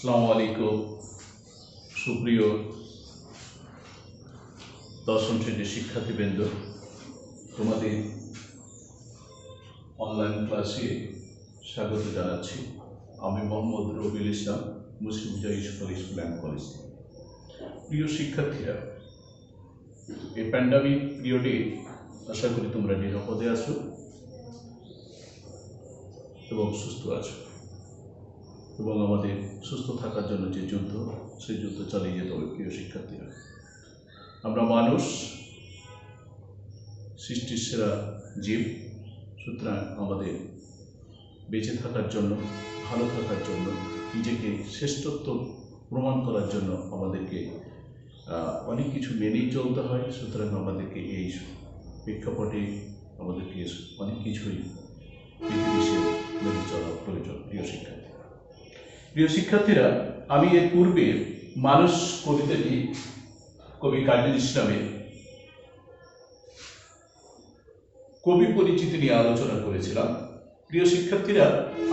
আসসালামু আলাইকুম। সুপ্রিয় দশম শ্রেণীর শিক্ষার্থীবৃন্দ, তোমাদের অনলাইন ক্লাসে স্বাগত জানাচ্ছি। আমি মোহাম্মদ রবিউল ইসলাম, মুসলিম বিজয় স্কুল অ্যান্ড কলেজ। প্রিয় শিক্ষার্থীরা, এই প্যান্ডামিক পিরিয়ডে আশা করি তোমরা নিরাপদে আছো এবং সুস্থ আছো, এবং আমাদের সুস্থ থাকার জন্য যে যুদ্ধ, সেই যুদ্ধ চালিয়ে যেতে হবে। প্রিয় শিক্ষার্থীরা, আমরা মানুষ, সৃষ্টির সেরা জীব, সুতরাং আমাদের বেঁচে থাকার জন্য, ভালো থাকার জন্য, নিজেকে শ্রেষ্ঠত্ব প্রমাণ করার জন্য আমাদেরকে অনেক কিছু মেনেই চলতে হয়। সুতরাং আমাদেরকে এই প্রেক্ষাপটে আমাদেরকে অনেক কিছুই বিধিনিষেধ মেনে চলা প্রয়োজন। প্রিয় শিক্ষার্থীরা, আমি এর পূর্বে মানুষ কবিতাটি কবি কাজী ইসলামের কবি পরিচিতি নিয়ে আলোচনা করেছিলাম। প্রিয় শিক্ষার্থীরা,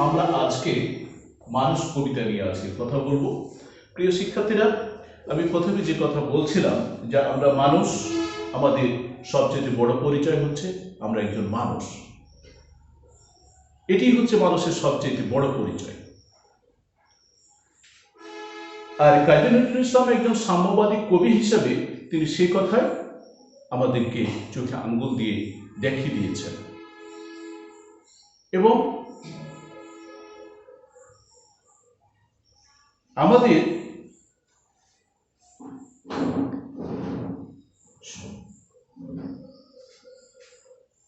আমরা আজকে মানুষ কবিতা নিয়ে আজকে কথা বলবো। প্রিয় শিক্ষার্থীরা, আমি প্রথমে যে কথা বলছিলাম, যে আমরা মানুষ, আমাদের সবচেয়ে বড় পরিচয় হচ্ছে আমরা একজন মানুষ। এটি হচ্ছে মানুষের সবচেয়ে বড় পরিচয়। আর কাজী নজরুল ইসলাম একজন সাম্যবাদী কবি হিসাবে তিনি সেই কথায় আমাদেরকে চোখে আঙ্গুল দিয়ে দেখিয়ে দিয়েছেন। এবং আমাদের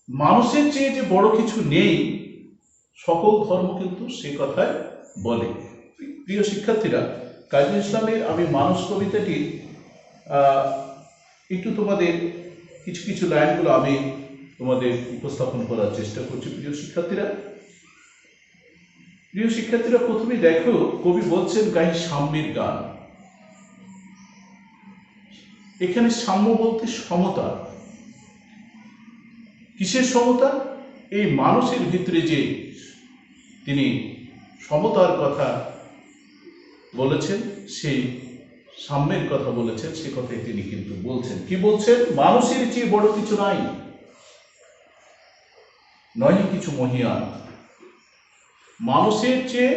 মানুষের চেয়ে যে বড় কিছু নেই, সকল ধর্ম কিন্তু সে কথায় বলে। প্রিয় শিক্ষার্থীরা, কাজী ইসলামের আমি মানুষ কবিতাটি একটু তোমাদের কিছু কিছু লাইনগুলো আমি তোমাদের উপস্থাপন করার চেষ্টা করছি। প্রিয় শিক্ষার্থীরা, প্রথমে দেখো, কবি বলছেন গাই সাম্যের গান। এখানে সাম্য বলতে সমতা। কিসের সমতা? এই মানুষের ভিতরে যে তিনি সমতার কথা বলেছেন, সেই সাম্যের কথা বলেছেন, সে কথাই তিনি কিন্তু বলছেন। কি বলছেন? মানুষের চেয়ে বড় কিছু নাই, নয় কিছু মহিয়ান। মানুষের চেয়ে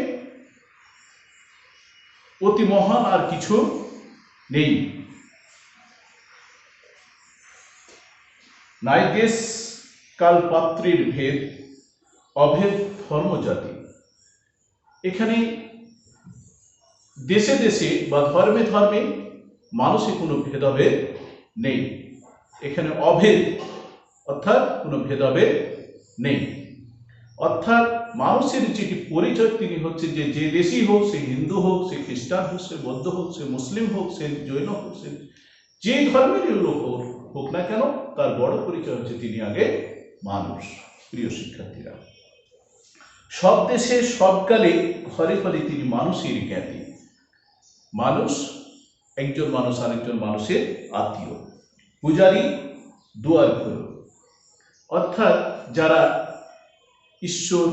অতি মহান আর কিছু নেই। নাই দেশ কাল পাত্রীর ভেদ, অভেদ ধর্মজাতি। এখানে দেশে দেশে বা ধর্মে ধর্মে মানুষের কোনো ভেদাভেদ নেই। এখানে অভেদ অর্থাৎ কোনো ভেদাভেদ নেই। অর্থাৎ মানুষের যেটি পরিচয়, তিনি হচ্ছে যে দেশই হোক, সে হিন্দু হোক, সে খ্রিস্টান হোক, সে বৌদ্ধ হোক, সে মুসলিম হোক, সে জৈন হোক, সে যে ধর্মেরই লোক হোক না কেন, তার বড় পরিচয় হচ্ছে তিনি আগে মানুষ। প্রিয় শিক্ষার্থীরা, সব দেশে সবকালে ঘরে ঘরে তিনি মানুষের জ্ঞাতি। মানুষ, একজন মানুষ আরেকজন মানুষের আত্মীয়। পূজারী দুয়ার খোলো, অর্থাৎ যারা ঈশ্বর,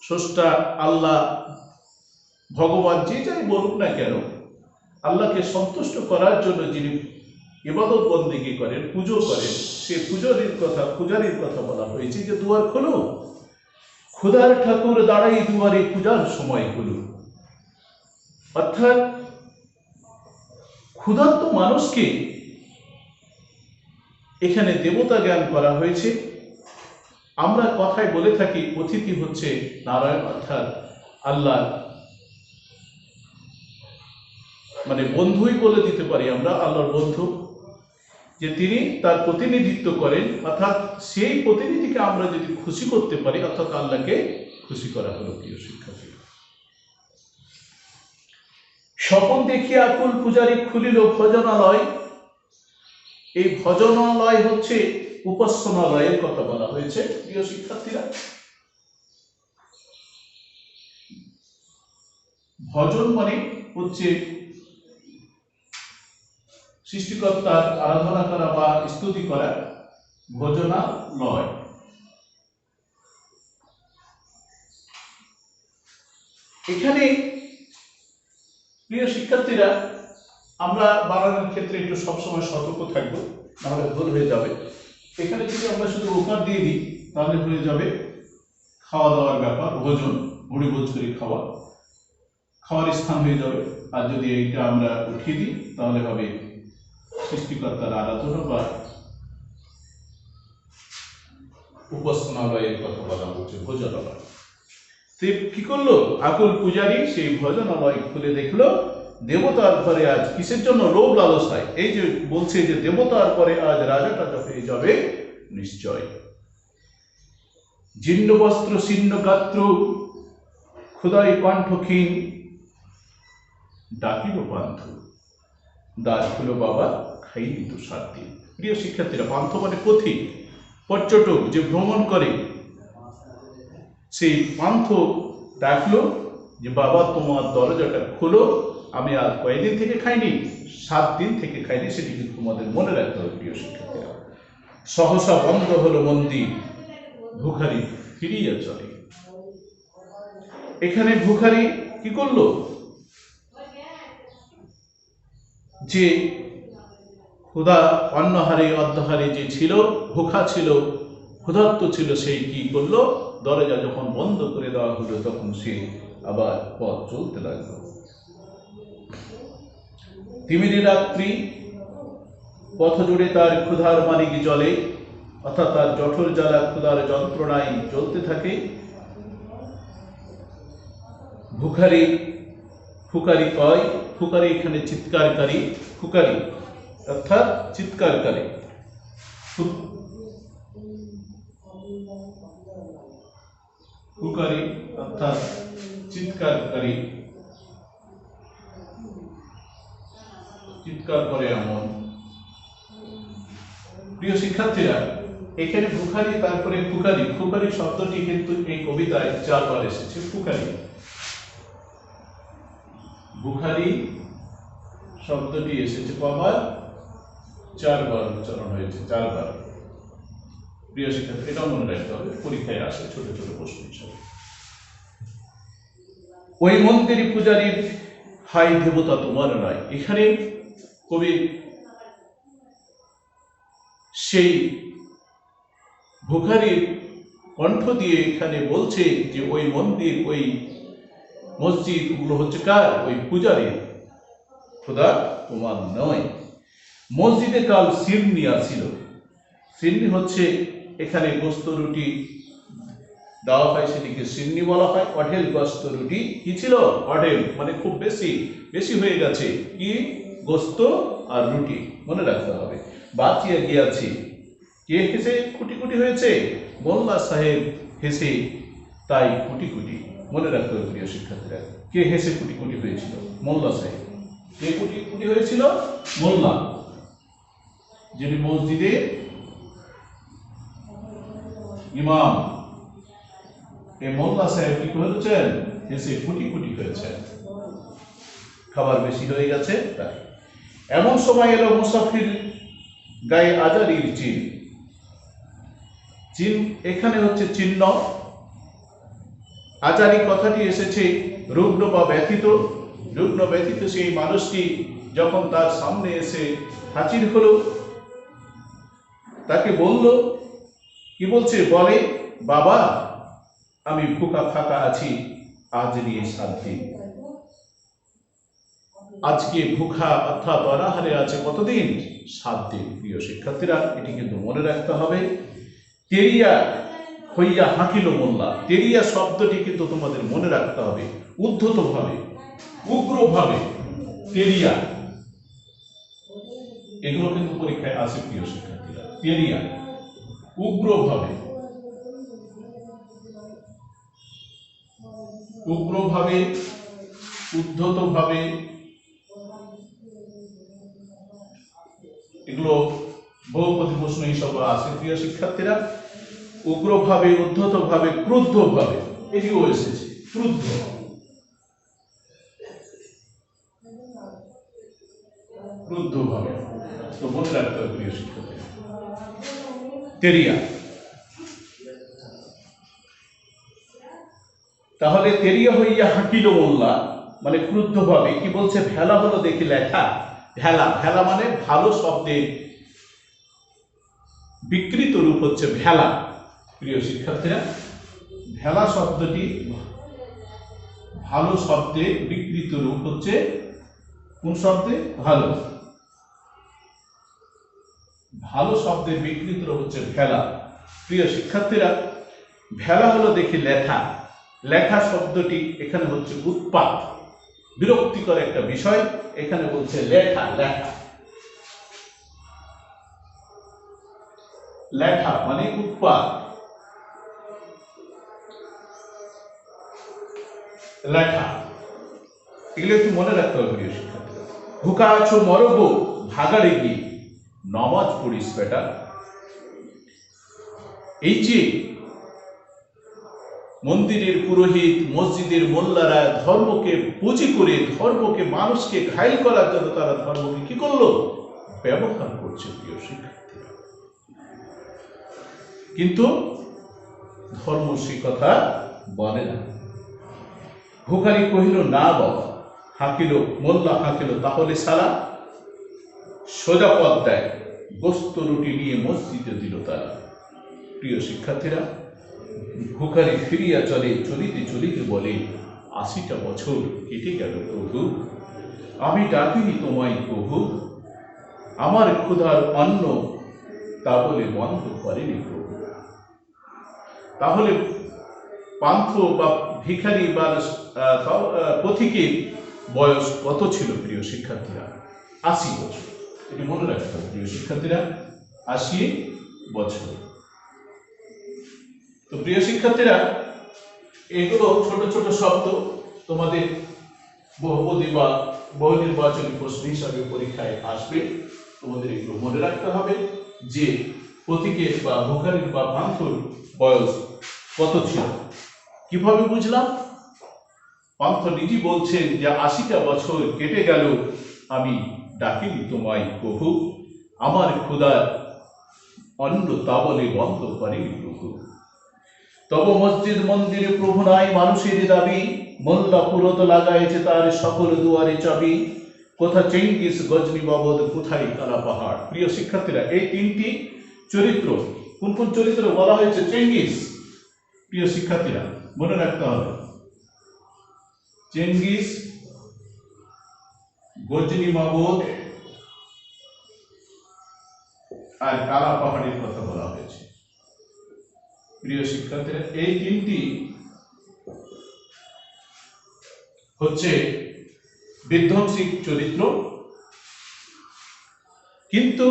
স্রষ্টা, আল্লাহ, ভগবান, যে যাই বলুক না কেন, আল্লাহকে সন্তুষ্ট করার জন্য যিনি ইবাদত বন্দেগী করেন, পুজো করেন, সে পূজারীর কথা বলা হয়েছে যে দুয়ার খোলো। ক্ষুধার ঠাকুর দাঁড়াই দুয়ারে, পূজার সময় হলো। অর্থাৎ ক্ষুধার্ত মানুষকে এখানে দেবতা জ্ঞান করা হয়েছে। আমরা কথায় বলে থাকি অতিথি হচ্ছে নারায়ণ, অর্থাৎ আল্লাহ, মানে বন্ধুই বলে দিতে পারি আমরা, আল্লাহর বন্ধু, যে তিনি তার প্রতিনিধিত্ব করেন। অর্থাৎ সেই প্রতিনিধিকে আমরা যদি খুশি করতে পারি, অর্থাৎ আল্লাহকে খুশি করা হলো। প্রিয় শিক্ষার্থী, স্বপন দেখিয়া আকুল পূজারী খুলিল ভজনালয়। এই ভজনালয় হচ্ছে উপাসনালয়ের কথা বলা হয়েছে। প্রিয় শিক্ষার্থীরা, ভজন মানে হচ্ছে সৃষ্টিকর্তার আরাধনা করা বা স্তুতি করা, ভজনালয়। এখানে প্রিয় শিক্ষার্থীরা, আমরা বানানোর ক্ষেত্রে একটু সবসময় সতর্ক থাকবো, নাহলে ভুল হয়ে যাবে। এখানে যদি আমরা শুধু ওকার দিয়ে দিই তাহলে হয়ে যাবে খাওয়া দাওয়ার ব্যাপার, ভোজন, ভুড়িভোজ করে খাওয়ার স্থান হয়ে যাবে। আর যদি এইটা আমরা উঠিয়ে দিই তাহলে হবে সৃষ্টিকর্তার আরাধনা বা উপাসনালয়ের কথা বলা হচ্ছে, ভোজনালয়। কি করলো আকুল পূজারী? সেই ভোজনালয় খুলে দেখলো দেবতার ঘরে আজ কিসের জন্য? লোভ লালসায়। এই যে বলছে যে দেবতার ঘরে আজ রাজাটা হয়ে যাবে নিশ্চয়। জীর্ণ বস্ত্র শীর্ণ গাত্র ক্ষুধায় কণ্ঠক্ষীণ ডাকিল পান্থ, দ্বার খুলো বাবা খাইনি তো 7 দিন। প্রিয় শিক্ষার্থীরা, পান্থ মানে পথিক, পর্যটক যে ভ্রমণ করে, সেই পান্থ ডাকলো যে বাবা তোমার দরজাটা খুলো, আমি আজ কয়েকদিন থেকে খাইনি, 7 দিন থেকে খাইনি। সেটি কিন্তু তোমাদের মনে রাখতে হবে প্রিয় শিক্ষার্থীরা। সহসা বন্ধ হলো মন্দির, ভিখারি ফিরিয়া চলে। এখানে ভিখারি কি করলো? যে ক্ষুধা অন্নহারে অর্ধহারে যে ছিল, ভুখা ছিল, ক্ষুধার্ত ছিল, সেই কি করলো? দরজা যখন বন্ধ করে দেওয়া হলো তখন সে আবার পথ চলতে লাগলো। তিমিরে রাত্রি পথ জুড়ে তার ক্ষুধার মানিক জলে, অর্থাৎ তার জঠর জ্বালা ক্ষুধার যন্ত্রণায় চলতে থাকে। ভিখারি ফুকারি কয়, ফুকারি এখানে চিৎকারকারী, ফুকারি অর্থাৎ চিৎকারকারী, ফুকারি অর্থাৎ চিৎকারকারী, চিৎকার করে এমন। প্রিয় শিক্ষার্থীরা, এখানে ভিখারি তারপরে ফুকারি, ফুকারি শব্দটি কিন্তু এই কবিতায় 4 বার এসেছে। ফুকারি, ভিখারি শব্দটি এসেছে কবার? 4 বার উচ্চারণ হয়েছে, 4 বার। প্রিয় শিক্ষার্থী, এটা মনে রাখতে হবে, পরীক্ষায় আসে ছোট ছোট প্রশ্ন হিসাবে। ওই মন্দির পূজারীর হাই দেবতা তোমার রায়। এখানে কবি সেই ভিখারির কণ্ঠ দিয়ে এখানে বলছে যে ওই মন্দির, ওই মসজিদ গুলো হচ্ছে কার? ওই পূজারীর। খোদা তোমার নয়। মসজিদে কাল সিরনি আসিল। সিরনি হচ্ছে এখানে গোস্ত রুটি দেওয়া হয়, সেটিকে সিরনি বলা হয়। অঢেল গোস্ত রুটি কি ছিল? অঢেল মানে খুব বেশি, বেশি হয়ে গেছে। কি? গোস্ত আর রুটি, মনে রাখতে হবে। বাঁচিয়া গিয়াছি। কে হেসে কুটি কুটি হয়েছে? মোল্লা সাহেব হেসে তাই কুটি কুটি, মনে রাখতে হবে প্রিয় শিক্ষার্থীরা। কে হেসে কুটি কুটি হয়েছিল? মোল্লা সাহেব। কে কুটি কুটি হয়েছিল? মোল্লা, যিনি মসজিদে ইমাম। এই মোল্লা সাহেব কি করেছেন? হেসে কুটি কুটি হয়েছেন, খাবার বেশি হয়ে গেছে তাই। এমন সময় এলো মুসাফির গায়ে আজারির চিন। চিন এখানে হচ্ছে চিহ্ন। আজারি কথাটি এসেছে রুগ্ন বা ব্যথিত। রুগ্ন ব্যথিত সেই মানুষটি যখন তার সামনে এসে হাজির হলো, তাকে বলল, কি বলছে? বলে, বাবা আমি ভুকা ফাঁকা আছি, আজ নিয়ে 7 দিন। আজকে ভুখা অর্থাৎ অনাহারে আছে কতদিন? 7 দিন। প্রিয় শিক্ষার্থীরা, এটি কিন্তু মনে রাখতে হবে। তেরিয়া হইয়া হাঁকিল মোল্লা। তেরিয়া শব্দটি কিন্তু তোমাদের মনে রাখতে হবে, উদ্ধত ভাবে, উগ্রভাবে। তেরিয়া, এগুলো কিন্তু পরীক্ষায় আসে প্রিয় শিক্ষার্থীরা। তেরিয়া উগ্রভাবে, উগ্রভাবে, উদ্ধতভাবে, এগুলো বহুপদী প্রশ্ন হিসাবে আসে প্রিয় শিক্ষার্থীরা। উগ্রভাবে, উদ্ধতভাবে, ক্রুদ্ধভাবে, এটিও এসেছে। ক্রুদ্ধ, ক্রুদ্ধভাবে, তো মনে রাখতে হবে প্রিয় শিক্ষার্থীরা। তেরিয়া, তাহলে তেরিয়া হইয়া হাঁকিল মোল্লা। মানে ক্রুদ্ধভাবে কি বলছে, ভেলা হলো দেখি লেখা। ভেলা, ভেলা মানে ভালো শব্দের বিকৃত রূপ হচ্ছে ভেলা। প্রিয় শিক্ষার্থীরা, ভেলা শব্দটি ভালো শব্দে বিকৃত রূপ হচ্ছে কোন শব্দে? ভালো। ভালো শব্দের বিকৃত রূপ হচ্ছে ভেলা। প্রিয় শিক্ষার্থীরা, ভেলা হলো দেখি লেখা। লেখা শব্দটি এখানে হচ্ছে উৎপাত, বিরক্তিকর একটা বিষয়। এখানে বলছে লেখা, লেখা, লেখা মানে উৎপাত, লেখা। এগুলো একটু মনে রাখতে হবে প্রিয় শিক্ষার্থীরা। ভুকা আছো মরবো ভাগাড়ে গিয়ে, নমাজ পড়িস বেটা। এই যে মন্দিরের পুরোহিত, মসজিদের মোল্লারা ধর্মকে পুঁজি করে, ধর্মকে মানুষকে ঘায়েল করার জন্য তারা ধর্মকে কি করলো? ব্যবহার করছে প্রিয় শিক্ষার্থীরা। কিন্তু ধর্ম সে কথা বলে না। ভুখারি কহিল না বাবা, হাঁকিল মোল্লা, হাঁকিল তাহলে সারা, সোজা পথ দেয়, গোস্ত রুটি নিয়ে মসজিদে দিল তারা। প্রিয় শিক্ষার্থীরা, ভুখারি ফিরিয়া চলে, চলিতে চলিতে বলে, ৮০টা বছর কেটে গেল প্রভু, আমি ডাকিনি তোমায় প্রভু, আমার ক্ষুধার অন্ন তা বলে বন্ধ করেনি প্রভু। তাহলে পান্থ বা ভিখারি বা পথিকের বয়স কত ছিল প্রিয় শিক্ষার্থীরা? ৮০ বছর। এটি মনে রাখতে হবে প্রিয় শিক্ষার্থীরা, ৮০ বছর। তো প্রিয় শিক্ষার্থীরা, এগুলো ছোট ছোট শব্দ তোমাদের বহুপদী বা বহু নির্বাচনী প্রশ্ন হিসাবে পরীক্ষায় আসবে। তোমাদের এগুলো মনে রাখতে হবে যে পথিকের বা ভুখারির বা পান্থর বয়স কত ছিল। কিভাবে বুঝলাম? পান্থ নিজে বলছেন যে ৮০টা বছর কেটে গেল, আমি ডাকিনি তোমায় প্রভু, আমার ক্ষুধার অন্ন তা বলে বন্ধ করেনি প্রভু। তব মসজিদ মন্দিরে প্রভু নাই মানুষের দাবি, মোল্লা পুরত লাগাইছে তার সকল দুয়ারে চাবি, কোথা চেঙ্গিস গজনি বাবদ, কোথায় কালা পাহাড়। প্রিয় শিক্ষার্থীরা, এই তিনটি চরিত্র, কোন কোন চরিত্র বলা হয়েছে? চেঙ্গিস। প্রিয় শিক্ষার্থীরা, মনে রাখতে হবে, চেঙ্গিস, গজনি বাবদ আর কালা পাহাড়ের কথা বলা হয়েছে। প্রিয় শিক্ষার্থীরা, এই তিনটি হচ্ছে বিধ্বংসী চরিত্র। কিন্তু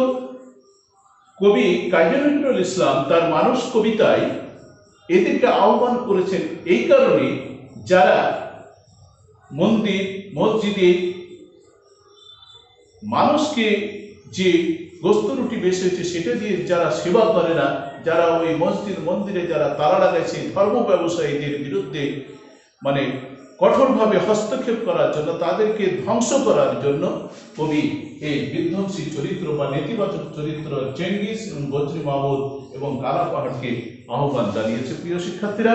কবি কাজী নজরুল ইসলাম তার মানুষ কবিতায় এদেরকে আহ্বান করেছেন এই কারণে, যারা মন্দির মসজিদে মানুষকে যে গোস্ত রুটি বেশি হয়েছে সেটা দিয়ে যারা সেবা করে না, যারা ওই মসজিদ মন্দিরে যারা তালা লাগাইছে, ধর্ম ব্যবসায়ীদের বিরুদ্ধে মানে কঠোরভাবে হস্তক্ষেপ করার জন্য, তাদেরকে ধ্বংস করার জন্য কবি এই বিধ্বংসী চরিত্র বা নেতিবাচক চরিত্র চেঙ্গিস এবং গজনি মাহমুদ এবং কালা পাহাড়কে আহ্বান জানিয়েছে। প্রিয় শিক্ষার্থীরা,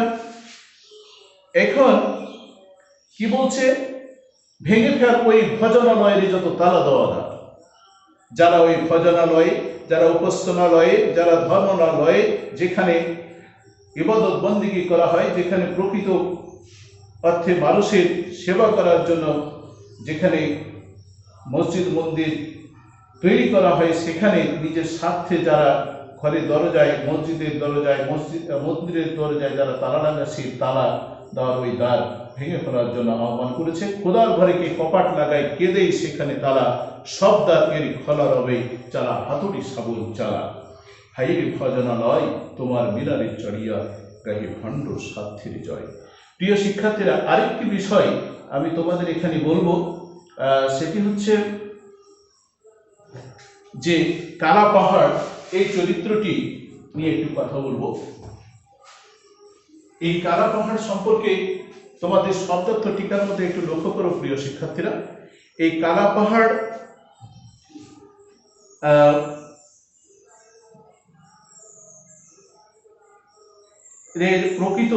এখন কি বলছে? ভেঙে ফের ওই ভজনালয়ের যত তালা দেওয়া, যারা ওই ভজনালয়ে, যারা উপাসনালয়ে, যারা ধর্মনালয়ে, যেখানে ইবাদত বন্দিগি করা হয়, যেখানে প্রকৃত অর্থে মানুষের সেবা করার জন্য যেখানে মসজিদ মন্দির তৈরি করা হয়, সেখানে নিজের স্বার্থে যারা ঘরের দরজায়, মসজিদের দরজায়, মন্দিরের দরজায় যারা তালা লাগা, সেই তালা দেওয়ার ওই দ্বার ভেঙে ফেলার জন্য আহ্বান করেছে। খোদার ঘরে কে কপাট লাগায়, কেঁদেই সেখানে তালা, সব দ্বার এর খোলা রবে, চালা হাতুড়ি সাবল চালা, হাইরে ভজনালয় তোমার মিনারে চড়িয়া, গাহে ভণ্ড স্বার্থের জয়। প্রিয় শিক্ষার্থীরা, আরেকটি বিষয় আমি তোমাদের এখানে বলবো, সেটি হচ্ছে যে কালা পাহাড় এই চরিত্রটি নিয়ে একটু কথা বলবো। এই কালা পাহাড় সম্পর্কে তোমাদের শব্দার্থ টিকার মধ্যে একটু লক্ষ্য করো প্রিয় শিক্ষার্থীরা। এই কালা পাহাড় এর প্রকৃত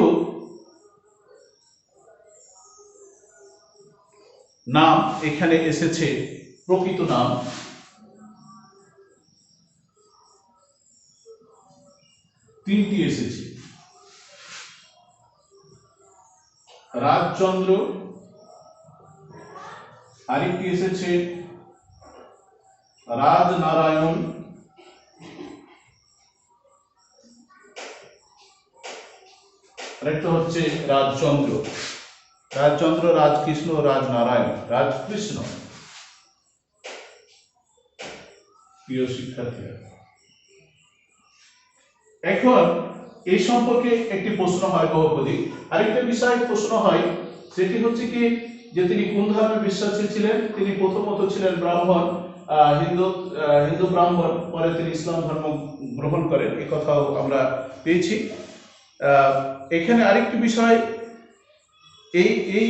নাম এখানে এসেছে প্রকৃত নাম তিনটি এসেছে, রাজচন্দ্র, আরেকটি এসেছে রাজনারায়ণ, আরেকটা হচ্ছে রাজচন্দ্র। রাজচন্দ্র, রাজকৃষ্ণ, রাজনারায়ণ, রাজকৃষ্ণ। প্রিয় শিক্ষার্থীরা, এখন এই সম্পর্কে একটি প্রশ্ন হয় বহুপদী। আরেকটা বিষয় প্রশ্ন হয়, সেটি হচ্ছে কি যে তিনি কোন ধর্মে বিশ্বাসী ছিলেন। তিনি প্রথমত ছিলেন ব্রাহ্মণ, হিন্দু ব্রাহ্মণ, পরে তিনি ইসলাম ধর্ম গ্রহণ করেন, এই কথাও আমরা পেয়েছি। এখানে আরেকটি বিষয়, এই এই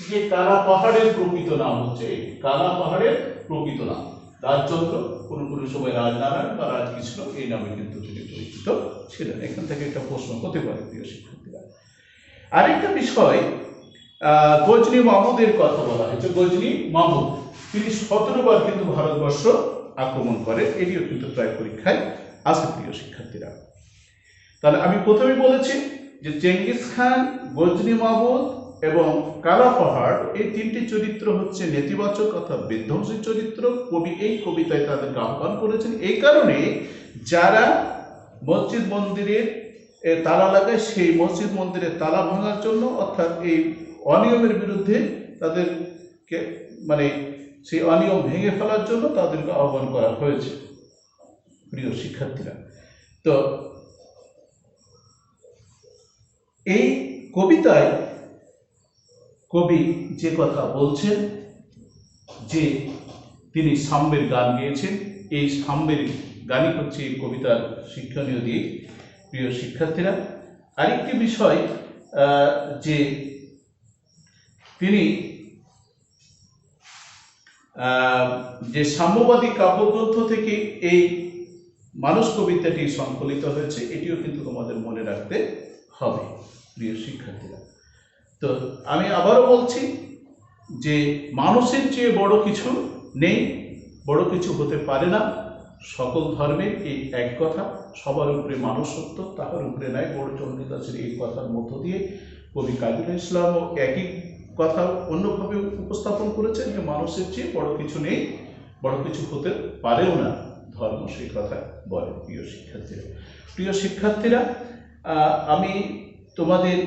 যে কালা পাহাড়ের প্রকৃত নাম হচ্ছে, এই কালা পাহাড়ের প্রকৃত নাম রাজচন্দ্র, কোনো কোনো সময় রাজনারায়ণ বা রাজকৃষ্ণ, এই নামে কিন্তু তিনি পরিচিত ছিলেন। এখান থেকে একটা প্রশ্ন হতে পারে প্রিয় শিক্ষার্থীরা। আরেকটা বিষয়, গজনী মাহমুদের কথা বলা হয়েছে। গজনী মাহমুদ তিনি 17 বার কিন্তু ভারতবর্ষ আক্রমণ করেন, এটিও কিন্তু প্রায় পরীক্ষায় আসে প্রিয় শিক্ষার্থীরা। তাহলে আমি প্রথমে বলেছি যে চেঙ্গিস খান, গজনী মাহমুদ এবং কালা পাহাড়, এই তিনটি চরিত্র হচ্ছে নেতিবাচক অর্থাৎ বিধ্বংসী চরিত্র। কবি এই কবিতায় তাদেরকে আহ্বান করেছেন। এই কারণে যারা মসজিদ মন্দিরের তালা লাগায়, সেই মসজিদ মন্দিরের তালা ভাঙার জন্য অর্থাৎ এই অনিয়মের বিরুদ্ধে তাদেরকে মানে সেই অনিয়ম ভেঙে ফেলার জন্য তাদেরকে আহ্বান করা হয়েছে প্রিয় শিক্ষার্থীরা। তো এই কবিতায় কবি যে কথা বলছেন যে তিনি সাম্যের গান গেয়েছেন, এই সাম্যের গানই হচ্ছে এই কবিতার শিক্ষণীয় দিক প্রিয় শিক্ষার্থীরা। আরেকটি বিষয়, যে তিনি যে সাম্যবাদী কাব্যগ্রন্থ থেকে এই মানস কবিতাটি সংকলিত হয়েছে, এটিও কিন্তু তোমাদের মনে রাখতে হবে প্রিয় শিক্ষার্থীরা। তো আমি আবারও বলছি যে মানুষের চেয়ে বড় কিছু নেই, বড় কিছু হতে পারে না। সকল ধর্মের এই এক কথা, সবার উপরে মানুষ সত্য, তাহার উপরে নাই। বড় চণ্ডীদাসের এই কথার মধ্য দিয়ে কবি কাজী নজরুল ইসলামও একই কথা অন্যভাবে উপস্থাপন করেছেন যে মানুষের চেয়ে বড় কিছু নেই, বড় কিছু হতে পারেও না ধর্ম, সেই কথা বলে প্রিয় শিক্ষার্থীরা। প্রিয় শিক্ষার্থীরা, আমি তোমাদের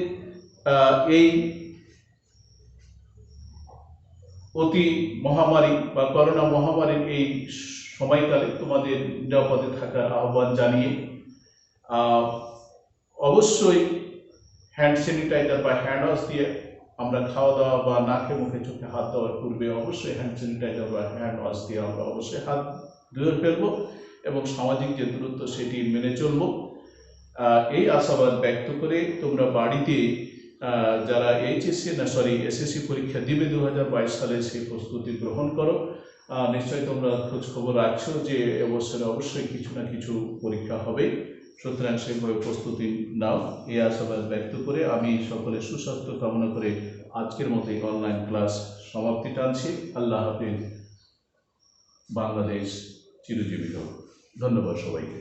এই অতি মহামারী বা করোনা মহামারীর এই সময়কালে তোমাদের নিরাপদে থাকার আহ্বান জানিয়ে অবশ্যই হ্যান্ড স্যানিটাইজার বা হ্যান্ড ওয়াশ দিয়ে আমরা খাওয়া দাওয়া বা নাকে মুখে চোখে হাত দেওয়ার পূর্বে অবশ্যই হ্যান্ড স্যানিটাইজার বা হ্যান্ড ওয়াশ দিয়ে আমরা অবশ্যই হাত ধুয়ে ফেলবো এবং সামাজিক যে দূরত্ব সেটি মেনে চলবো। এই আশাবাদ ব্যক্ত করে তোমরা বাড়িতে যারা এসএসসি পরীক্ষা দিবে 2022 সালে, সেই প্রস্তুতি গ্রহণ করো। নিশ্চয়ই তোমরা খোঁজ খবর রাখছো যে এবছরে অবশ্যই কিছু না কিছু পরীক্ষা হবে, সুতরাং সেইভাবে প্রস্তুতি নাও। এই আশাবাদ ব্যক্ত করে আমি সকলের সুস্বাস্থ্য কামনা করে আজকের মতো এই অনলাইন ক্লাস সমাপ্তি টানছি। আল্লাহ হাফিজ। বাংলাদেশ চিরজীবিত হোক। ধন্যবাদ সবাইকে।